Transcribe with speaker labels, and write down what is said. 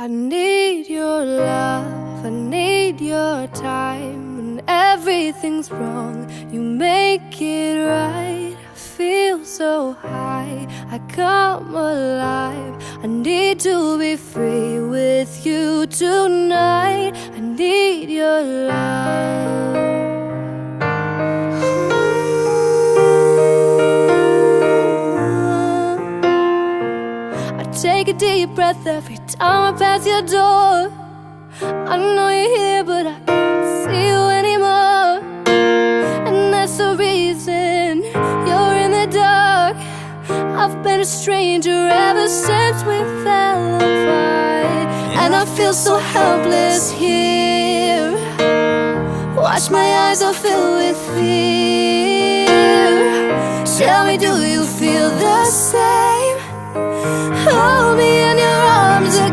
Speaker 1: I need your love, I need your time. When everything's wrong, you make it right. I feel so high, I come alive. I need to be free with you tonight. I need your love. Take a deep breath every time I pass your door. I know you're here, but I can't see you anymore. And that's the reason you're in the dark. I've been a stranger ever since we fell apart. And I feel so helpless here. Watch, my eyes are filled with fear. Tell me, do you feel the same? Hold me in your arms again.